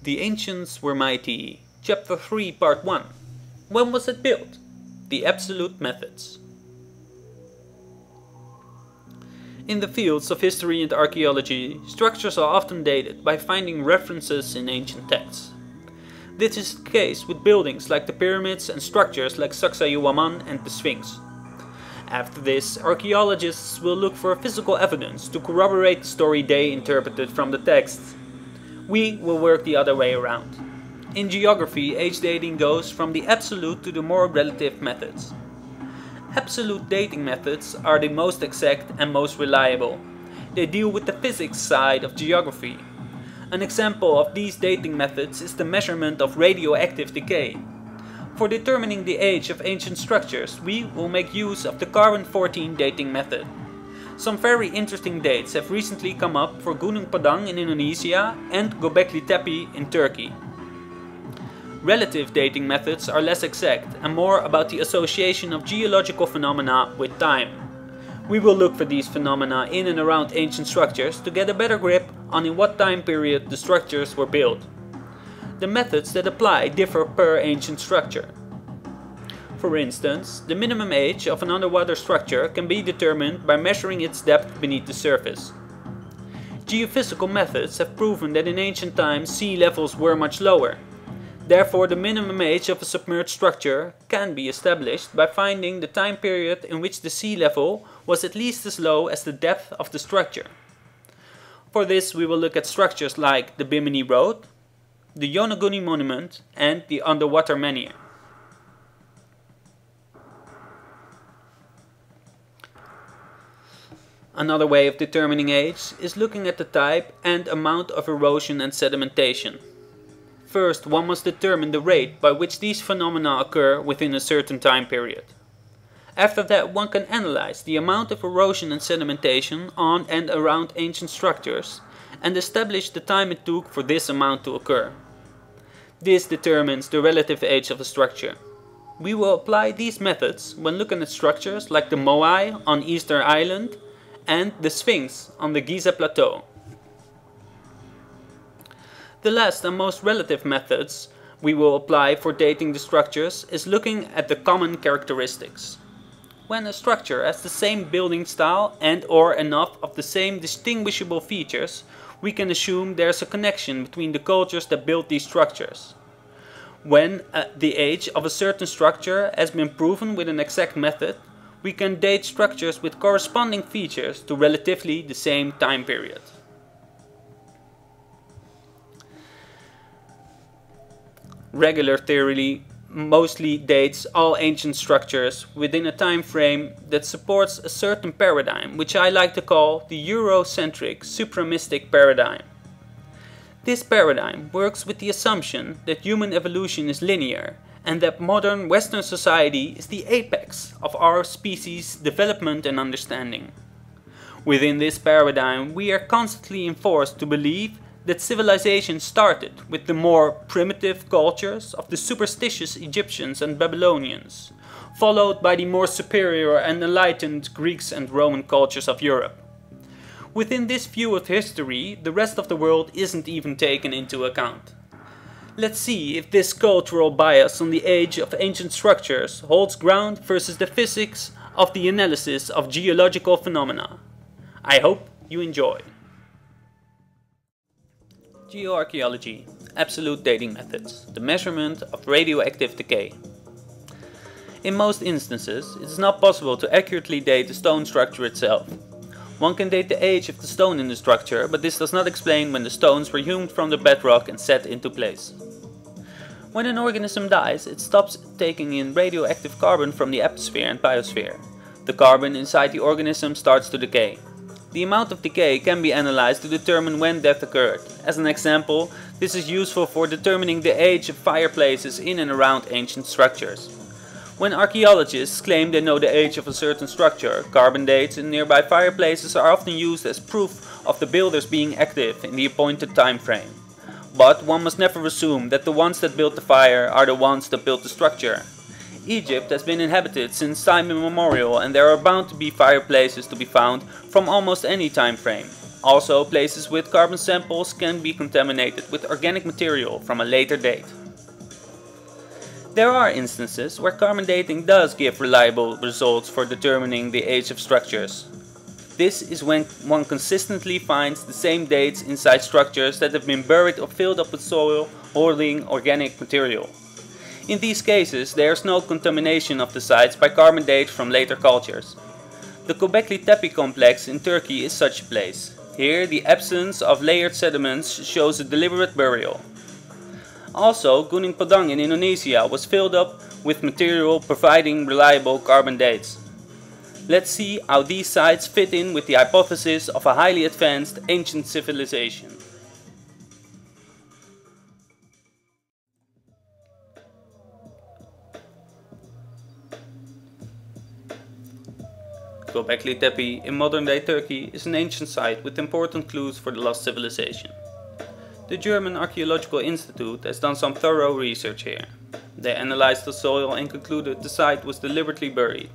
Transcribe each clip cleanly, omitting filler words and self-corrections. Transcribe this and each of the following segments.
The Ancients Were Mighty, Chapter 3, Part 1. When was it built? The Absolute Methods. In the fields of history and archaeology, structures are often dated by finding references in ancient texts. This is the case with buildings like the pyramids and structures like Sacsayhuaman and the Sphinx. After this, archaeologists will look for physical evidence to corroborate the story they interpreted from the texts. We will work the other way around. In geography, age dating goes from the absolute to the more relative methods. Absolute dating methods are the most exact and most reliable. They deal with the physics side of geography. An example of these dating methods is the measurement of radioactive decay. For determining the age of ancient structures, we will make use of the carbon-14 dating method. Some very interesting dates have recently come up for Gunung Padang in Indonesia and Gobekli Tepe in Turkey. Relative dating methods are less exact and more about the association of geological phenomena with time. We will look for these phenomena in and around ancient structures to get a better grip on in what time period the structures were built. The methods that apply differ per ancient structure. For instance, the minimum age of an underwater structure can be determined by measuring its depth beneath the surface. Geophysical methods have proven that in ancient times sea levels were much lower. Therefore, the minimum age of a submerged structure can be established by finding the time period in which the sea level was at least as low as the depth of the structure. For this, we will look at structures like the Bimini Road, the Yonaguni Monument, and the underwater menhir. Another way of determining age is looking at the type and amount of erosion and sedimentation. First, one must determine the rate by which these phenomena occur within a certain time period. After that, one can analyze the amount of erosion and sedimentation on and around ancient structures and establish the time it took for this amount to occur. This determines the relative age of a structure. We will apply these methods when looking at structures like the Moai on Easter Island and the Sphinx on the Giza Plateau. The last and most relative methods we will apply for dating the structures is looking at the common characteristics. When a structure has the same building style and/or enough of the same distinguishable features, we can assume there is a connection between the cultures that built these structures. When the age of a certain structure has been proven with an exact method, we can date structures with corresponding features to relatively the same time period. Regular theory mostly dates all ancient structures within a time frame that supports a certain paradigm, which I like to call the Eurocentric supramistic paradigm. This paradigm works with the assumption that human evolution is linear and that modern Western society is the apex of our species' development and understanding. Within this paradigm, we are constantly enforced to believe that civilization started with the more primitive cultures of the superstitious Egyptians and Babylonians, followed by the more superior and enlightened Greeks and Roman cultures of Europe. Within this view of history, the rest of the world isn't even taken into account. Let's see if this cultural bias on the age of ancient structures holds ground versus the physics of the analysis of geological phenomena. I hope you enjoy. Geoarchaeology, absolute dating methods, the measurement of radioactive decay. In most instances, it is not possible to accurately date the stone structure itself. One can date the age of the stone in the structure, but this does not explain when the stones were hewn from the bedrock and set into place. When an organism dies, it stops taking in radioactive carbon from the atmosphere and biosphere. The carbon inside the organism starts to decay. The amount of decay can be analyzed to determine when death occurred. As an example, this is useful for determining the age of fireplaces in and around ancient structures. When archaeologists claim they know the age of a certain structure, carbon dates in nearby fireplaces are often used as proof of the builders being active in the appointed time frame. But one must never assume that the ones that built the fire are the ones that built the structure. Egypt has been inhabited since time immemorial and there are bound to be fireplaces to be found from almost any time frame. Also, places with carbon samples can be contaminated with organic material from a later date. There are instances where carbon dating does give reliable results for determining the age of structures. This is when one consistently finds the same dates inside structures that have been buried or filled up with soil holding organic material. In these cases, there is no contamination of the sites by carbon dates from later cultures. The Gobekli Tepe complex in Turkey is such a place. Here, the absence of layered sediments shows a deliberate burial. Also, Gunung Padang in Indonesia was filled up with material providing reliable carbon dates. Let's see how these sites fit in with the hypothesis of a highly advanced ancient civilization. Gobekli Tepe in modern-day Turkey is an ancient site with important clues for the lost civilization. The German Archaeological Institute has done some thorough research here. They analyzed the soil and concluded the site was deliberately buried.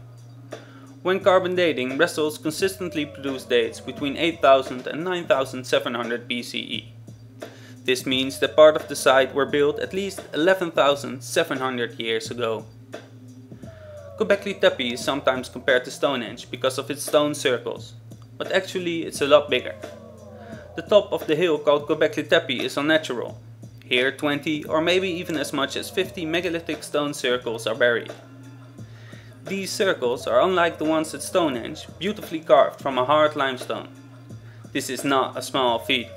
When carbon dating, results consistently produce dates between 8000 and 9700 BCE. This means that part of the site were built at least 11,700 years ago. Gobekli Tepe is sometimes compared to Stonehenge because of its stone circles, but actually it's a lot bigger. The top of the hill called Gobekli Tepe is unnatural. Here 20 or maybe even as much as 50 megalithic stone circles are buried. These circles are unlike the ones at Stonehenge, beautifully carved from a hard limestone. This is not a small feat.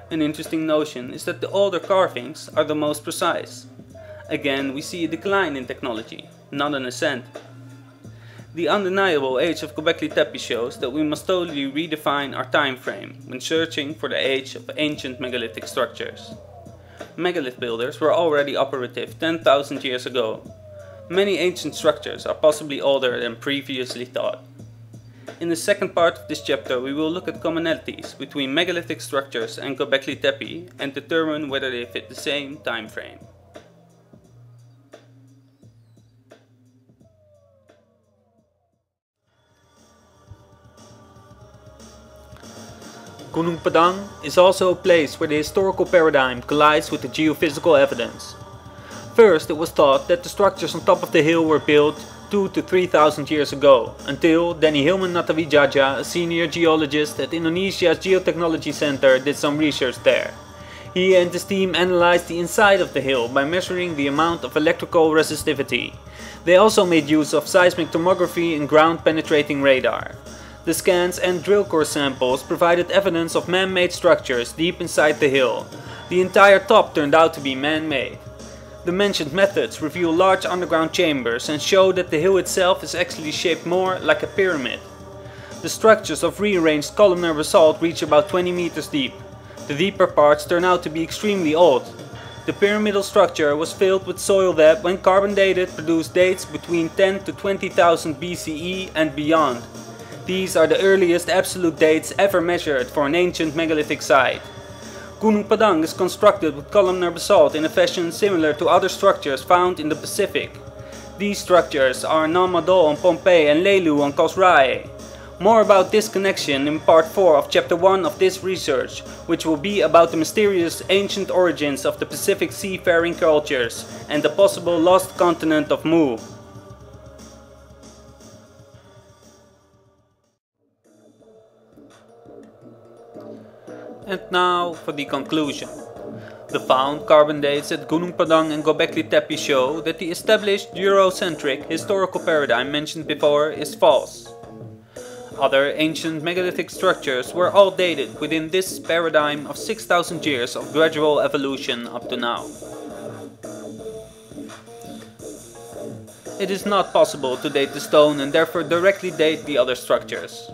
An interesting notion is that the older carvings are the most precise. Again, we see a decline in technology, not an ascent. The undeniable age of Gobekli Tepe shows that we must totally redefine our time frame when searching for the age of ancient megalithic structures. Megalith builders were already operative 10,000 years ago. Many ancient structures are possibly older than previously thought. In the second part of this chapter we will look at commonalities between megalithic structures and Gobekli Tepe and determine whether they fit the same time frame. Gunung Padang is also a place where the historical paradigm collides with the geophysical evidence. First, it was thought that the structures on top of the hill were built 2,000 to 3,000 years ago, until Danny Hilman Natawijaja, a senior geologist at Indonesia's Geotechnology Center, did some research there. He and his team analyzed the inside of the hill by measuring the amount of electrical resistivity. They also made use of seismic tomography and ground-penetrating radar. The scans and drill core samples provided evidence of man-made structures deep inside the hill. The entire top turned out to be man-made. The mentioned methods reveal large underground chambers and show that the hill itself is actually shaped more like a pyramid. The structures of rearranged columnar basalt reach about 20 meters deep. The deeper parts turn out to be extremely old. The pyramidal structure was filled with soil that, when carbon dated, produced dates between 10 to 20,000 BCE and beyond. These are the earliest absolute dates ever measured for an ancient megalithic site. Gunung Padang is constructed with columnar basalt in a fashion similar to other structures found in the Pacific. These structures are Nam Madol on Pompeii and Lelu on Kosrae. More about this connection in part 4 of chapter 1 of this research, which will be about the mysterious ancient origins of the Pacific seafaring cultures and the possible lost continent of Mu. And now for the conclusion. The found carbon dates at Gunung Padang and Gobekli Tepe show that the established Eurocentric historical paradigm mentioned before is false. Other ancient megalithic structures were all dated within this paradigm of 6,000 years of gradual evolution up to now. It is not possible to date the stone and therefore directly date the other structures.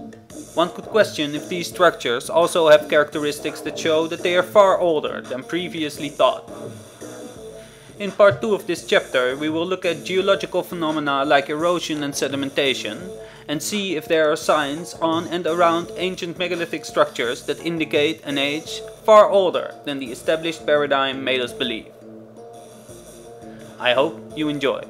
One could question if these structures also have characteristics that show that they are far older than previously thought. In part 2 of this chapter we will look at geological phenomena like erosion and sedimentation and see if there are signs on and around ancient megalithic structures that indicate an age far older than the established paradigm made us believe. I hope you enjoy.